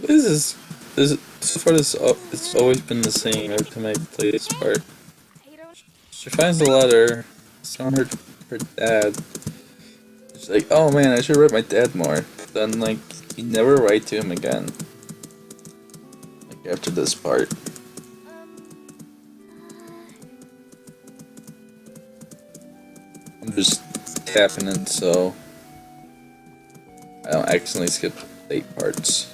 So far it's always been the same every time I play this part. She finds the letter. It's on her dad. She's like, oh man, I should write my dad more. Then like you never write to him again. Like after this part. I'm just tapping it so I don't accidentally skip late parts.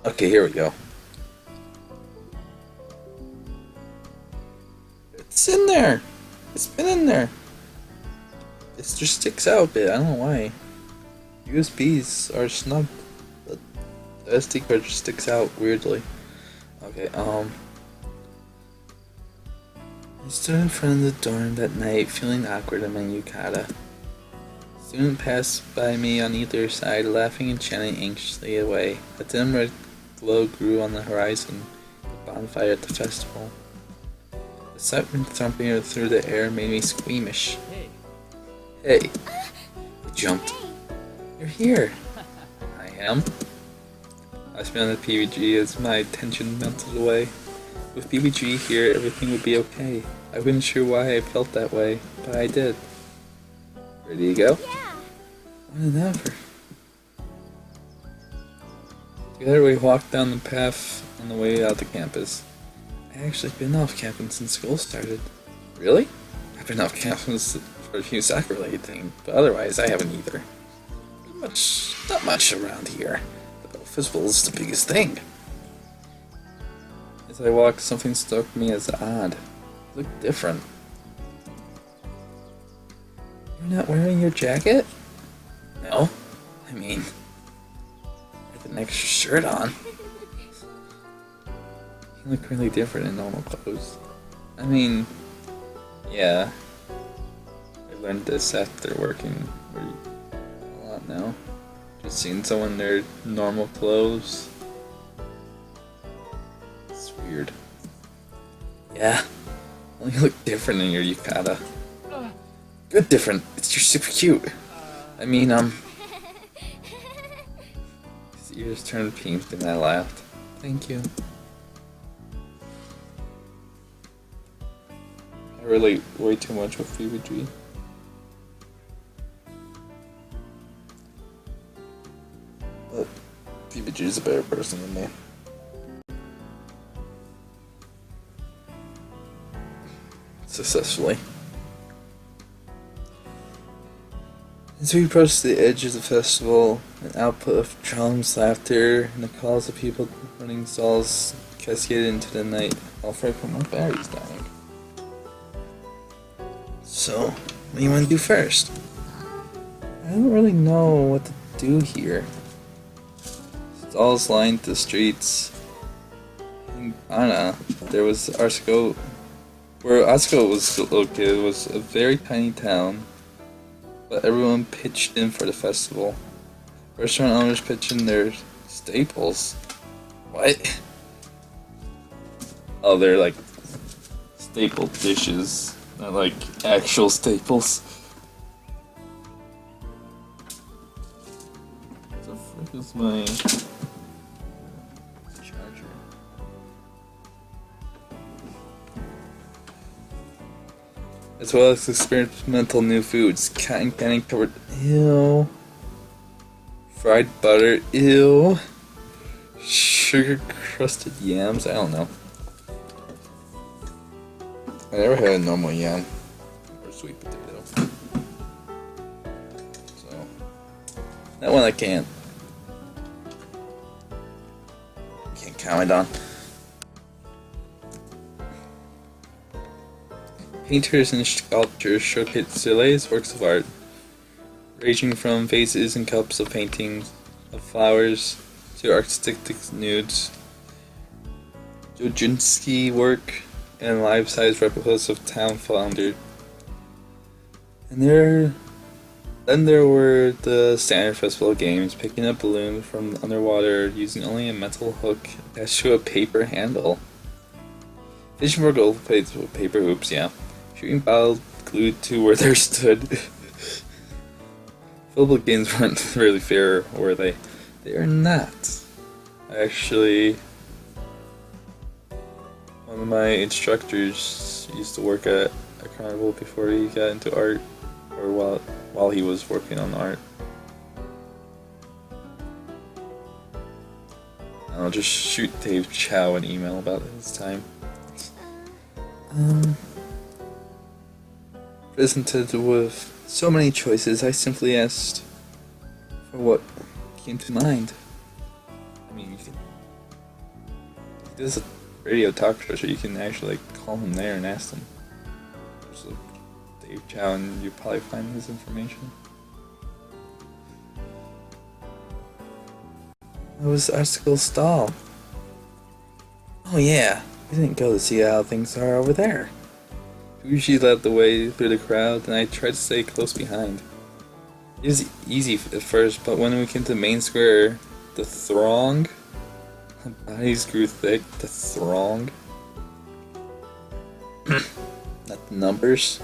Okay, here we go. It's in there! It's been in there! It just sticks out a bit, I don't know why. USBs are snug, but the SD card just sticks out weirdly. Okay, I stood in front of the dorm that night, feeling awkward in my yukata. A student passed by me on either side, laughing and chatting anxiously away. A dim red glow grew on the horizon, the bonfire at the festival. The excitement thumping through the air made me squeamish. Hey! I jumped. You're here! I am. I spent on the PBG as my attention melted away. With PBG here, everything would be okay. I wasn't sure why I felt that way, but I did. Ready to go? Yeah. Whatever. Together we walked down the path on the way out to campus. I actually been off campus since school started. Really? I've been off campus for a few soccer-related things, but otherwise I haven't either. Not much around here. The festival is the biggest thing. As I walked, something struck me as odd. It looked different. You're not wearing your jacket? No. I mean, I have an extra shirt on. You look really different in normal clothes. I mean, yeah. I learned this after working a lot now. Just seeing someone in their normal clothes. It's weird. Yeah. Well, you look different in your yukata. Good different. You're super cute. I mean, his ears turned pink and I laughed. Thank you. I relate way too much with PBG. But PBG is a better person than me. Successfully. As we approached the edge of the festival, an output of drums, laughter, and the calls of people running stalls cascaded into the night. I'll afraid put my battery's dying. So, what do you want to do first? I don't really know what to do here. Stalls lined the streets. In Ghana, there was Asagao. Where Asagao was located was a very tiny town, but everyone pitched in for the festival. Restaurant owners pitched in their staples. What? Oh, they're like staple dishes, not like actual staples. What the frick is my charger? As well as experimental new foods. Cotton candy covered, ew. Fried butter, ew. Sugar crusted yams, I don't know. I never had a normal yam or sweet potato. So, that one I can't comment on. Painters and sculptors showcase their latest works of art, ranging from vases and cups of paintings of flowers to artistic nudes, Jojinski work, and life-size replicas of town flounder. And then there were the standard festival games, picking up balloons from underwater using only a metal hook attached to a paper handle. Fishing for gold plates with paper hoops, yeah. Shooting bottle glued to where they stood. public games weren't really fair, were they? They are not. Actually, one of my instructors used to work at a carnival before he got into art, or while he was working on art. I'll just shoot Dave Chow an email about it this time. Presented with so many choices, I simply asked for what came to mind. I mean, he does a radio talk show, so you can actually call him there and ask him. Just look Dave Chow and you probably find his information. It was Asagao stall. Oh yeah, we didn't go to see how things are over there. Fuji led the way through the crowd, and I tried to stay close behind. It was easy at first, but when we came to the main square, the throng, the bodies grew thick, the throng, not the numbers.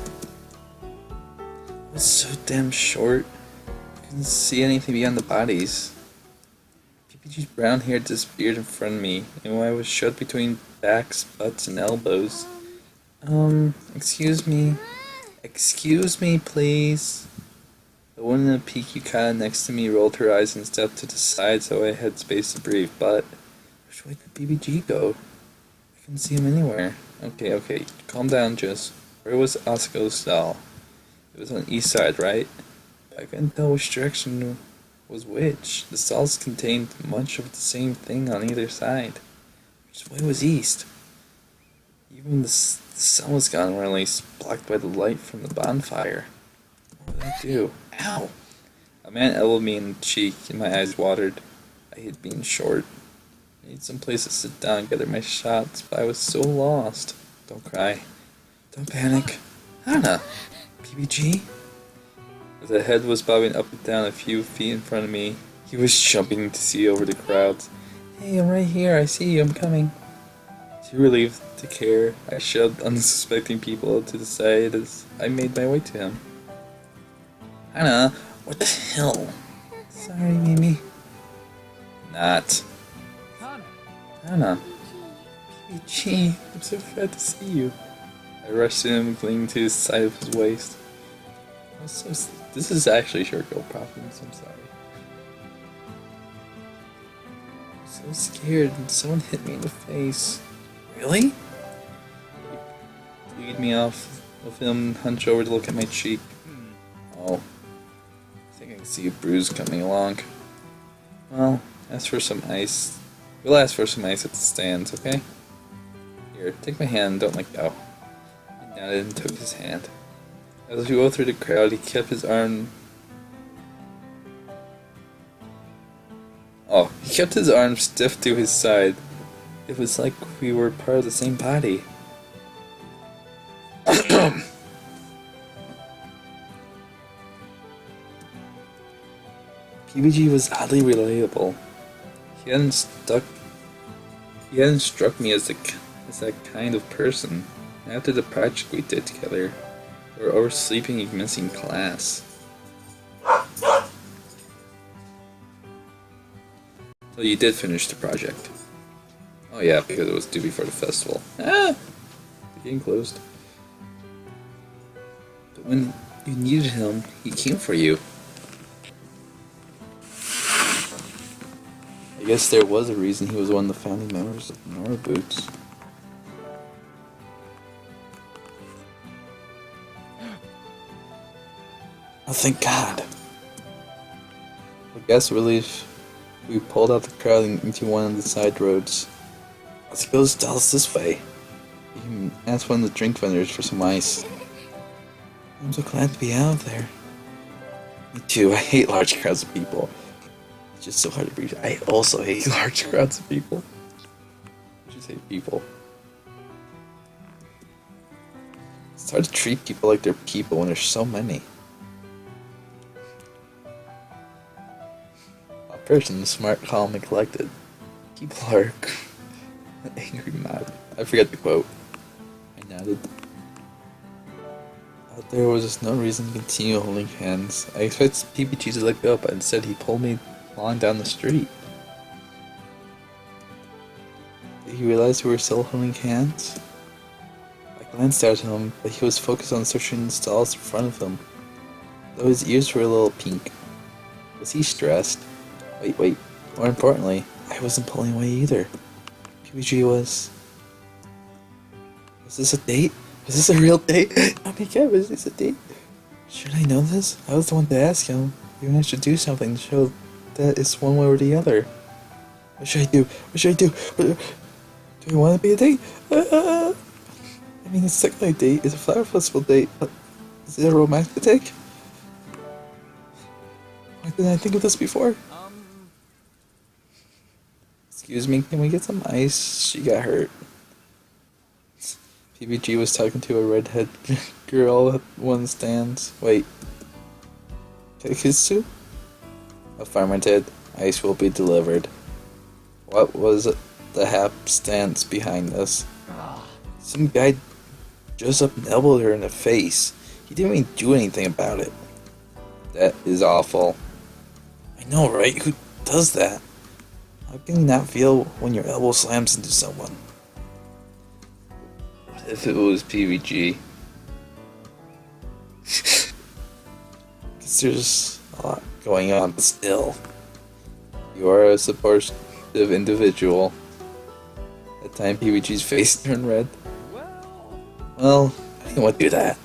It was so damn short, I couldn't see anything beyond the bodies. PBG's brown hair disappeared in front of me, and when I was shoved between backs, butts, and elbows, excuse me. Excuse me, please. The woman in the peak yukata next to me rolled her eyes and stepped to the side so I had space to breathe, but which way did BBG go? I couldn't see him anywhere. Okay, calm down, Jess. Where was Asagao's stall? It was on the east side, right? I couldn't tell which direction was which. The stalls contained much of the same thing on either side. Which way was east? Even the sun was gone, or at least blocked by the light from the bonfire. What did I do? Ow! A man elbowed me in the cheek, and my eyes watered. I hate being short. I need some place to sit down and gather my shots, but I was so lost. Don't cry. Don't panic. Hana! PBG? As the head was bobbing up and down a few feet in front of me, he was jumping to see over the crowds. Hey, I'm right here. I see you. I'm coming. Too relieved to care, I shoved unsuspecting people to the side as I made my way to him. Hana, what the hell? Sorry, Mimi. Not. Hana. PBG, I'm so glad to see you. I rushed to him, clinging to his side of his waist. This is actually short girl problems, I'm sorry. I'm so scared and someone hit me in the face. Really? He lead me off of him and hunch over to look at my cheek. Oh. I think I can see a bruise coming along. Well, ask for some ice. We'll ask for some ice at the stands, okay? Here, take my hand, don't let go. He nodded and took his hand. As we go through the crowd, he kept his arm... He kept his arm stiff to his side. It was like we were part of the same body. PBG was oddly relatable. He hadn't struck me as that kind of person. After the project we did together, we were oversleeping and missing class. So you did finish the project. Oh yeah, because it was due before the festival. The game closed. But when you needed him, he came for you. I guess there was a reason he was one of the founding members of Nora Boots. Oh, thank God. With gas relief, we pulled out the crowd into one of the side roads. Let's go stalls this way. You can ask one of the drink vendors for some ice. I'm so glad to be out of there. Me too, I hate large crowds of people. It's just so hard to breathe. I also hate large crowds of people. I just hate people. It's hard to treat people like they're people when there's so many. A person, smart, calm, and collected. People are angry, mad. I forget the quote. I nodded. But there was just no reason to continue holding hands. I expected PBG to let go, but instead he pulled me along down the street. Did he realize we were still holding hands? I glanced at him, but he was focused on searching the stalls in front of him, though his ears were a little pink. Was he stressed? Wait. More importantly, I wasn't pulling away either. PBG was... Was this a date? Was this a real date? Oh my god, was this a date? Should I know this? I was the one to ask him. Even I should do something to show that it's one way or the other. What should I do? Do I want to be a date? I mean, it's technically a date. It's a flower festival date, but is it a romantic date? Why didn't I think of this before? Excuse me, can we get some ice? She got hurt. PBG was talking to a redhead girl at one stand. Wait. Kakitsu? Affirmative. Ice will be delivered. What was the hapstance behind this? Some guy just up and elbowed her in the face. He didn't even do anything about it. That is awful. I know, right? Who does that? How can you not feel when your elbow slams into someone? What if it was PBG? Because there's a lot going on, but still. You are a supportive individual. At the time, PBG's face turned red. Well, I didn't want to do that.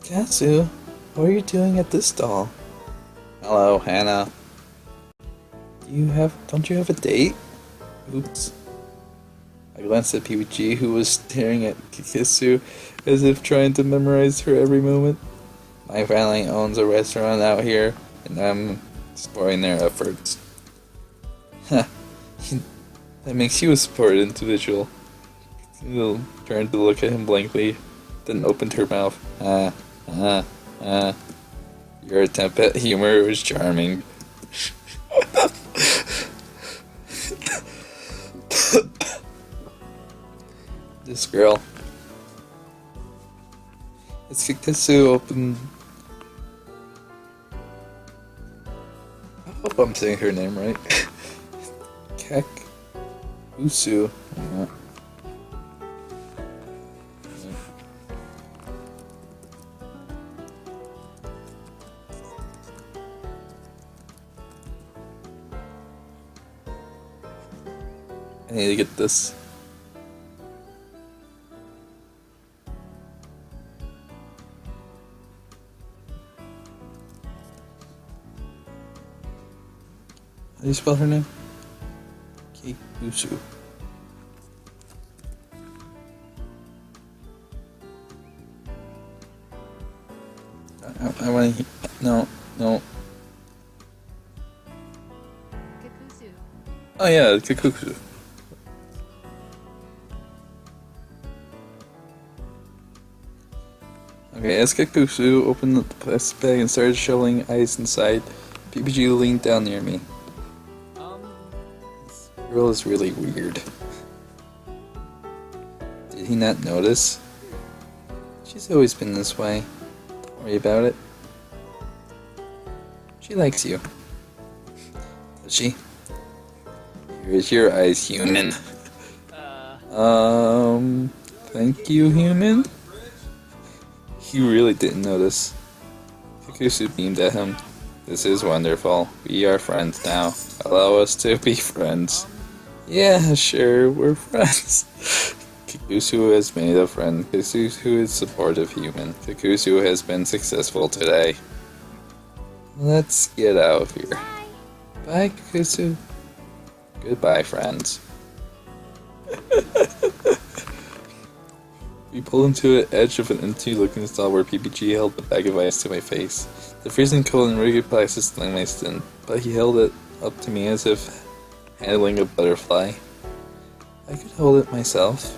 Katsu, what are you doing at this stall? Hello, Hannah. Don't you have a date? Oops. I glanced at PBG, who was staring at Kikisu as if trying to memorize her every moment. My family owns a restaurant out here, and I'm supporting their efforts. Huh. That makes you a supported individual. She turned to look at him blankly, then opened her mouth. Your attempt at humor was charming. This girl. It's Kikitsu open. I hope I'm saying her name right. Usu. I need to get this. How do you spell her name? Kikusu. I want to. No. Kikusu. Oh yeah, Kikusu. Okay, as Kikusu opened the plastic bag and started shoveling ice inside, PBG leaned down near me. This girl is really weird. Did he not notice? She's always been this way. Don't worry about it. She likes you. Does she? Here's your ice, human. Thank you, human? He really didn't notice. Kikusu beamed at him. This is wonderful. We are friends now. Allow us to be friends. Yeah, sure, we're friends. Kikusu has made a friend. Kikusu is supportive human. Kikusu has been successful today. Let's get out of here. Bye, Kikusu. Goodbye, friends. We pulled into the edge of an empty-looking stall where PBG held the bag of ice to my face. The freezing cold and rigid plastic stung my skin, but he held it up to me as if handling a butterfly. I could hold it myself.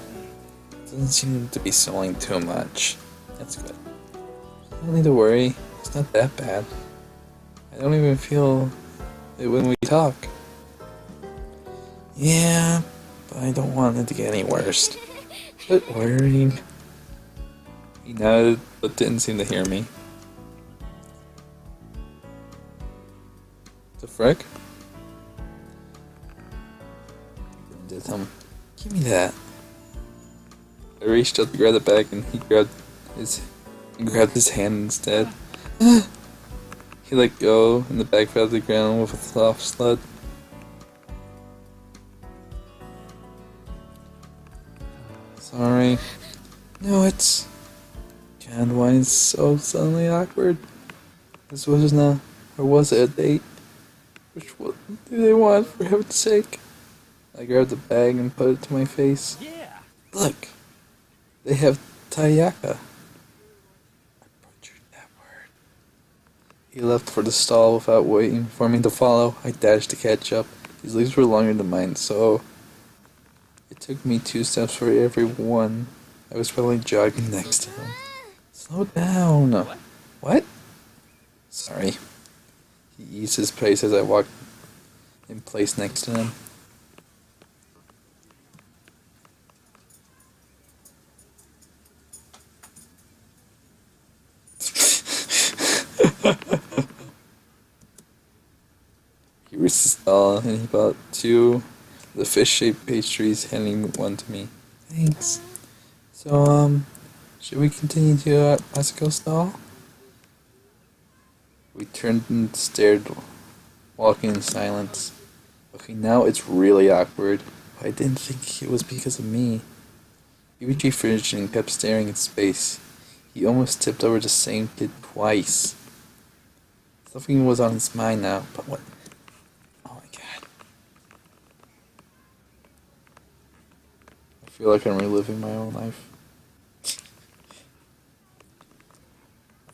It doesn't seem to be swelling too much. That's good. You don't need to worry. It's not that bad. I don't even feel it when we talk. Yeah, but I don't want it to get any worse. Quit worrying. He nodded, but didn't seem to hear me. The frick? I did him. Give me that. I reached out to grab the bag and he grabbed his hand instead. He let go and the bag fell to the ground with a soft slud. Sorry. No, it's... God, why is so suddenly awkward? This wasn't a... or was it a date? Which one do they want, for heaven's sake? I grabbed the bag and put it to my face. Yeah. Look! They have Tayaka. I butchered that word. He left for the stall without waiting for me to follow. I dashed to catch up. His legs were longer than mine, so it took me 2 steps for every one. I was probably jogging next to him. Slow down. What? Sorry. He eased his pace as I walked in place next to him. He reached the stall and he bought 2 of the fish-shaped pastries, handing one to me. Thanks. So, should we continue to Asagao stall? We turned and stared, walking in silence. Okay, now it's really awkward. I didn't think it was because of me. PBG fridged and kept staring at space. He almost tipped over the same kid twice. Something was on his mind now, but what? Oh my god. I feel like I'm reliving my own life.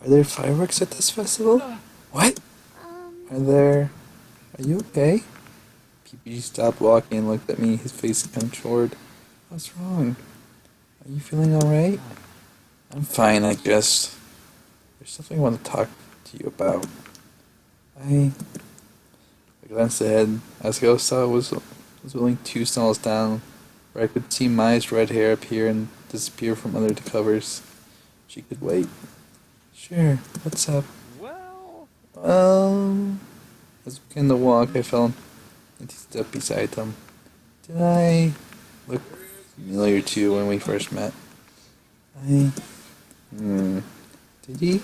Are there fireworks at this festival? What? Are you okay? PBG stopped walking and looked at me, his face contorted. What's wrong? Are you feeling alright? I'm fine, I guess. There's something I want to talk to you about. I glanced ahead. Asagao saw was only 2 stalls down, where I could see Mai's red hair appear and disappear from under the covers. She could wait. Sure, what's up? Well, as we began to walk, I fell into step beside him. Did I look familiar to you when we first met? Did he?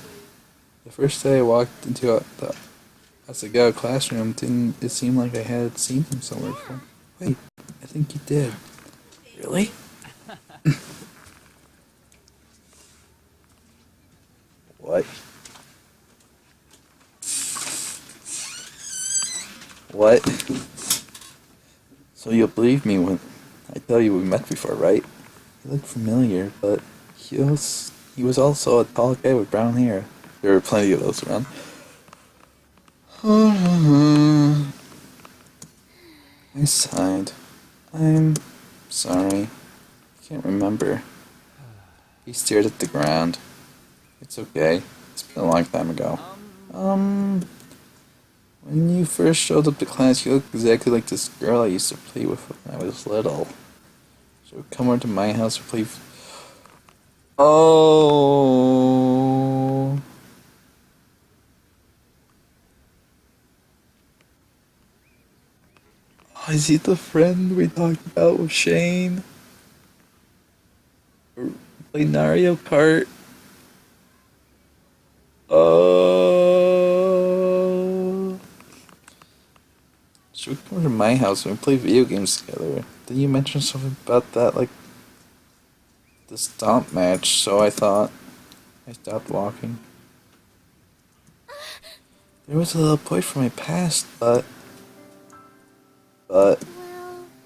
The first day I walked into the Asagao classroom, didn't it seem like I had seen him somewhere before? Wait, I think you did. Really? What? What? So you'll believe me when I tell you we met before, right? He looked familiar, but he was also a tall guy with brown hair. There were plenty of those around. I sighed. I'm sorry. I can't remember. He stared at the ground. It's okay. It's been a long time ago. When you first showed up to class, you looked exactly like this girl I used to play with when I was little. She would come over to my house to play. Oh. Oh, is he the friend we talked about with Shane? Or played Mario Kart? Oh. Should we come over to my house and we play video games together? Did you mention something about that, like the stomp match? So I thought I stopped walking. There was a little boy from my past, but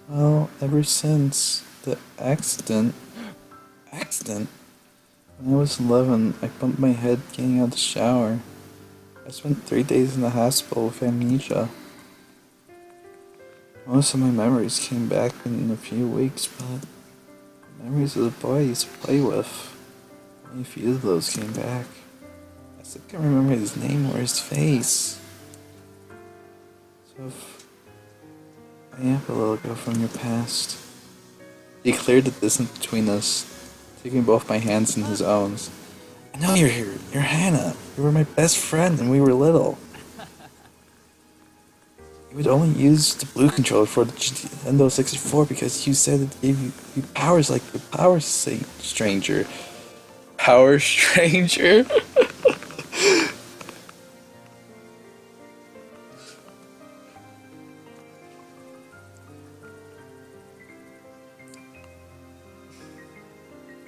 well, ever since the accident, when I was 11, I bumped my head getting out of the shower. I spent 3 days in the hospital with amnesia. Most of my memories came back in a few weeks, but the memories of the boy I used to play with, only a few of those came back. I still can't remember his name or his face. So if I am a little girl from your past. He cleared the distance between us, taking both my hands in his own. I know you're here. You're Hannah. You were my best friend when we were little. You would only use the blue controller for the Nintendo 64 because you said it gave you powers like the Stranger. Power Stranger?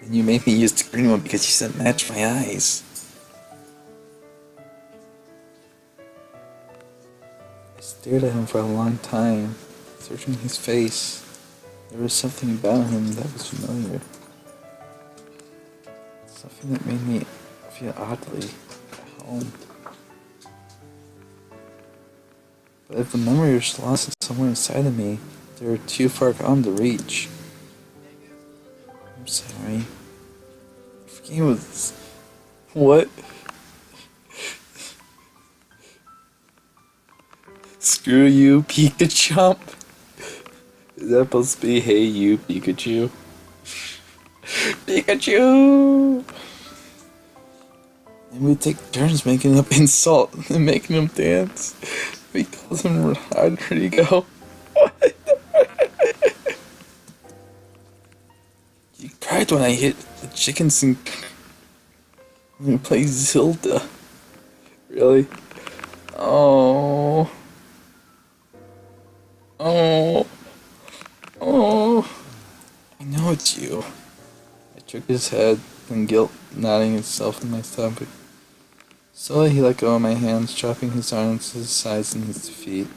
And you made me use the green one because you said match my eyes. I stared at him for a long time, searching his face. There was something about him that was familiar. Something that made me feel oddly at home. But if the memory was lost somewhere inside of me, they were too far gone to reach. I'm sorry. Forget was what? Screw you, Pikachu. Is that supposed to be hey you, Pikachu? Pikachu! And we take turns making up insult and making him dance. We call him Rodrigo. What? You cried when I hit the chickens and when we played Zelda. Really? Oh. Oh. Oh. I know it's you. I shook his head, and guilt nodding itself in my stomach. Slowly he let go of my hands, dropping his arms to his sides and his feet.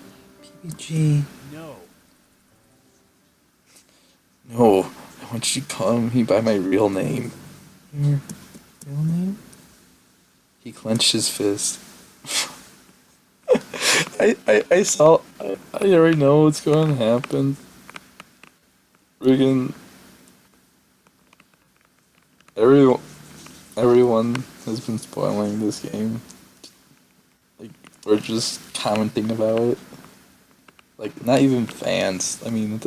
PBG. No. No, I want you to call me by my real name. Your real name? He clenched his fist. I saw. I already know what's going to happen. Friggin' everyone has been spoiling this game. Like, we're just commenting about it. Like, not even fans. I mean,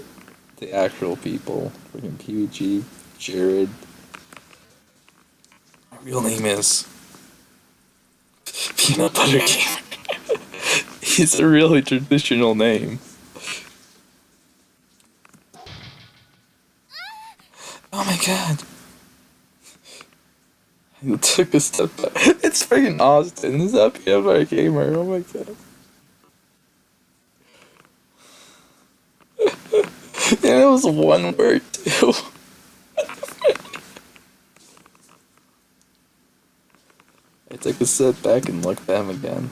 the actual people. Friggin' PBG, Jared. My real name is Peanut Butter Gamer. It's a really traditional name. Oh my god. He took a step back. It's freaking Austin. Is that Peanut Butter Gamer? Oh my god. And it was one word too. I took a step back and looked at him again.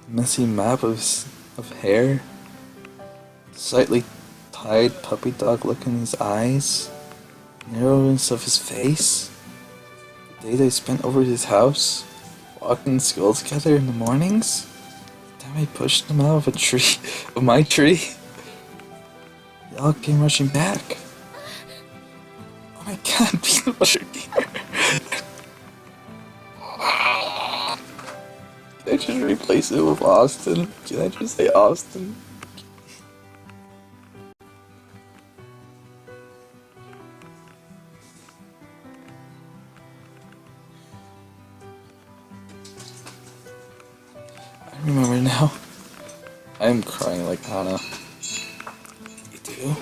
Messy map of hair, slightly tied puppy dog look in his eyes, narrowness of his face, the day they spent over his house, walking to school together in the mornings, the time I pushed them out of a tree, of my tree, they all came rushing back. Oh my god, Peanut Butter Gamer. Can I just replace it with Austin? Can I just say Austin? I remember now. I'm crying like Hannah. You do?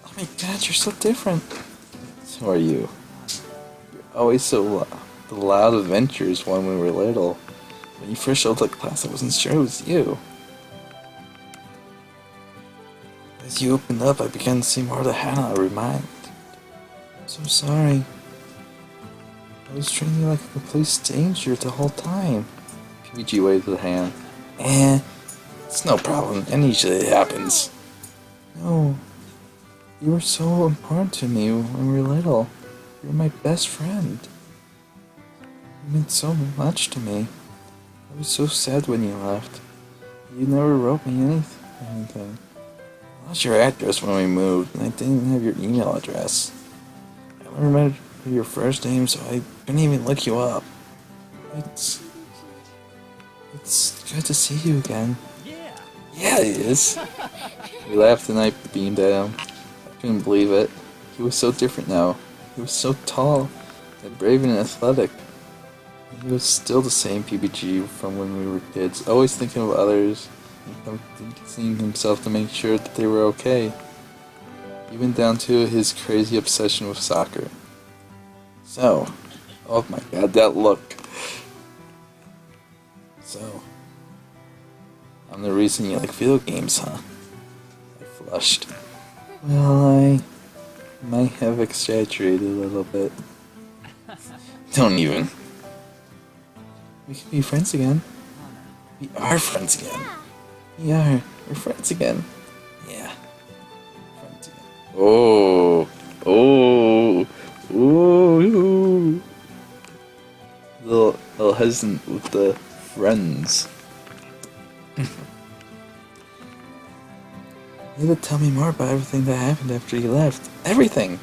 Oh my god, you're so different. So are you. You're always so the loud adventures when we were little. When you first showed up to class, I wasn't sure it was you. As you opened up, I began to see more of the Hannah I remind. I'm so sorry. I was treating you like a complete stranger the whole time. PBG waved the hand. It's no problem. It usually happens. No. You were so important to me when we were little. You were my best friend. You meant so much to me. I was so sad when you left. You never wrote me anything. I lost your address when we moved, and I didn't have your email address. I don't remember your first name, so I couldn't even look you up. It's good to see you again. Yeah, it is. We laughed and I beamed at him. I couldn't believe it. He was so different now. He was so tall and brave and athletic. He was still the same PBG from when we were kids, always thinking of others and seeing himself to make sure that they were okay. Even down to his crazy obsession with soccer. So, oh my god, that look. So, I'm the reason you like video games, huh? I flushed. Well, I might have exaggerated a little bit. Don't even. We can be friends again. We are friends again. We are. We're friends again. Yeah. Friends again. Oh. Oh. Ooh. Little hesitant with the friends. You need to tell me more about everything that happened after you left. Everything!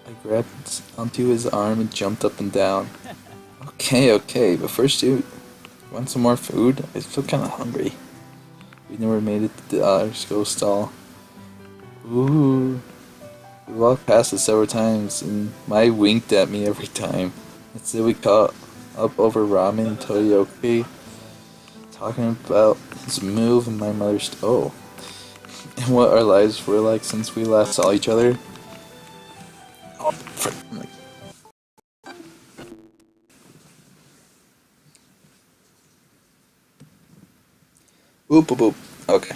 I grabbed onto his arm and jumped up and down. Okay, but first you want some more food? I feel kinda hungry. We never made it to the Asagao stall. Ooh. We walked past it several times and Mai winked at me every time. Instead we caught up over ramen and teriyaki, talking about his move and my mother's and what our lives were like since we last saw each other. Oh, frick. Boop boop boop. Okay.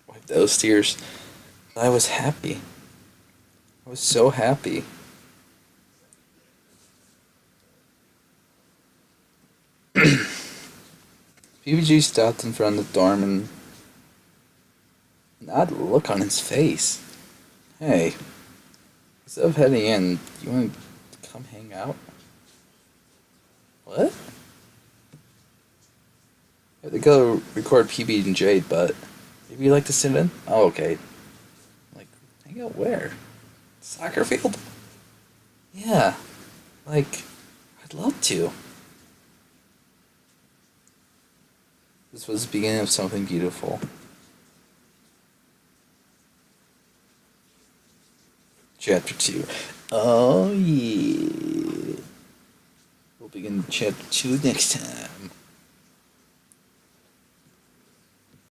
Wipe those tears. I was happy. I was so happy. PBG stopped in front of the dorm and an odd look on his face. Hey, instead of heading in, you want to come hang out? What? I have to go record PB&J, but maybe you'd like to sit in? Oh, okay. Like, hang out where? Soccer field? Yeah, like, I'd love to. This was the beginning of something beautiful. Chapter 2. Oh, yeah. We'll begin chapter 2 next time.